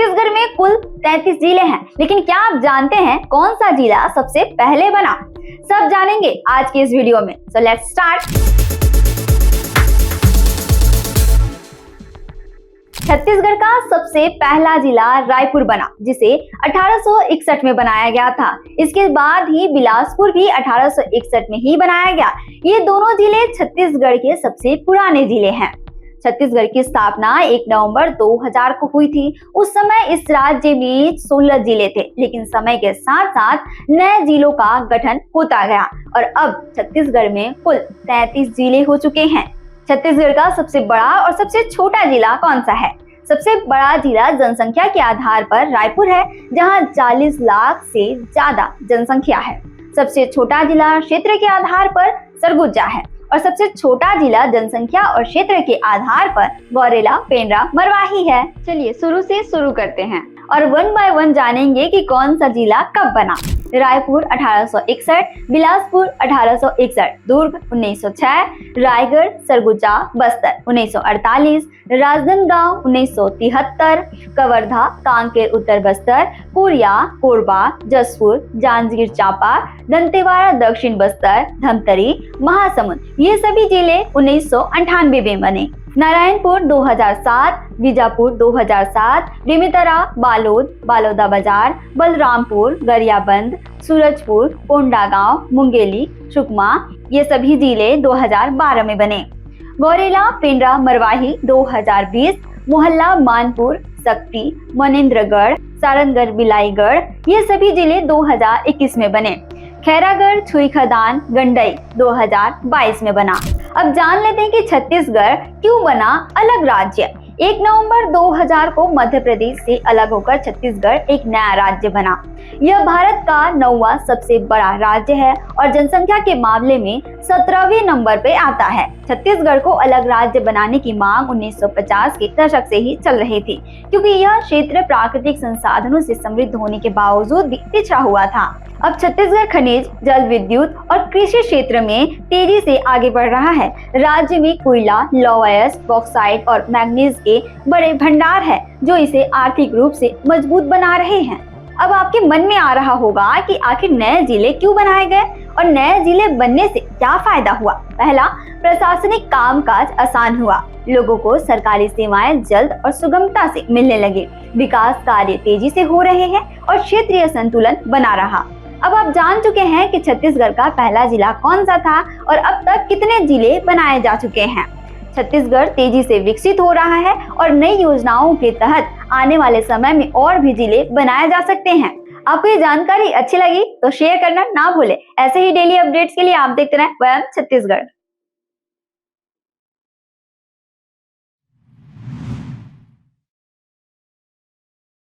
छत्तीसगढ़ में कुल 33 जिले हैं, लेकिन क्या आप जानते हैं कौन सा जिला सबसे पहले बना? सब जानेंगे आज के इस वीडियो में। So let's start. छत्तीसगढ़ का सबसे पहला जिला रायपुर बना, जिसे 1861 में बनाया गया था। इसके बाद ही बिलासपुर भी 1861 में ही बनाया गया। ये दोनों जिले छत्तीसगढ़ के सबसे पुराने जिले हैं। छत्तीसगढ़ की स्थापना 1 नवंबर 2000 को हुई थी। उस समय इस राज्य में 16 जिले थे, लेकिन समय के साथ साथ नए जिलों का गठन होता गया और अब छत्तीसगढ़ में कुल 33 जिले हो चुके हैं। छत्तीसगढ़ का सबसे बड़ा और सबसे छोटा जिला कौन सा है? सबसे बड़ा जिला जनसंख्या के आधार पर रायपुर है, जहां 40 लाख से ज्यादा जनसंख्या है। सबसे छोटा जिला क्षेत्र के आधार पर सरगुजा है और सबसे छोटा जिला जनसंख्या और क्षेत्र के आधार पर गौरेला, पेंड्रा, मरवाही है। चलिए शुरू से शुरू करते हैं और वन बाय वन जानेंगे कि कौन सा जिला कब बना। रायपुर 1861, बिलासपुर 1861, दुर्ग 1906, रायगढ़, सरगुजा, बस्तर 1948, राजनांदगांव 1973, कवर्धा, कांकेर, उत्तर बस्तर, कोरिया, कोरबा, जसपुर, जांजगीर चांपा, दंतेवाड़ा, दक्षिण बस्तर, धमतरी, महासमुंद, ये सभी जिले 1998 में बने। नारायणपुर 2007, बीजापुर 2007, बेमेतरा, बालोद, बालोदाबाजार, बलरामपुर, गरियाबंद, सूरजपुर, कोंडागांव, मुंगेली, सुकमा, ये सभी जिले 2012 में बने। गौरेला, पेंड्रा, मरवाही 2020, मोहल्ला, मानपुर, सक्ती, मनेन्द्रगढ़, सारंगढ़, बिलाईगढ़, ये सभी जिले 2021 में बने। खैरागढ़, छुईखदान, गंडई 2022 में बना। अब जान लेते हैं कि छत्तीसगढ़ क्यों बना अलग राज्य। 1 नवंबर 2000 को मध्य प्रदेश से अलग होकर छत्तीसगढ़ एक नया राज्य बना। यह भारत का 9वां सबसे बड़ा राज्य है और जनसंख्या के मामले में 17वें नंबर पे आता है। छत्तीसगढ़ को अलग राज्य बनाने की मांग 1950 के दशक से ही चल रही थी, क्योंकि यह क्षेत्र प्राकृतिक संसाधनों से समृद्ध होने के बावजूद भी पिछड़ा हुआ था। अब छत्तीसगढ़ खनिज, जल विद्युत और कृषि क्षेत्र में तेजी से आगे बढ़ रहा है। राज्य में कोयला, लौह, बॉक्साइट और मैग्नीज के बड़े भंडार है, जो इसे आर्थिक रूप से मजबूत बना रहे हैं। अब आपके मन में आ रहा होगा कि आखिर नए जिले क्यों बनाए गए और नए जिले बनने से क्या फायदा हुआ। पहला, प्रशासनिक कामकाज आसान हुआ। लोगों को सरकारी सेवाएं जल्द और सुगमता से मिलने लगे। विकास कार्य तेजी से हो रहे हैं और क्षेत्रीय संतुलन बना रहा। अब आप जान चुके हैं कि छत्तीसगढ़ का पहला जिला कौन सा था और अब तक कितने जिले बनाए जा चुके हैं। छत्तीसगढ़ तेजी से विकसित हो रहा है और नई योजनाओं के तहत आने वाले समय में और भी जिले बनाए जा सकते हैं। आपको ये जानकारी अच्छी लगी तो शेयर करना ना भूले। ऐसे ही डेली अपडेट्स के लिए आप देखते रहें वयम छत्तीसगढ़।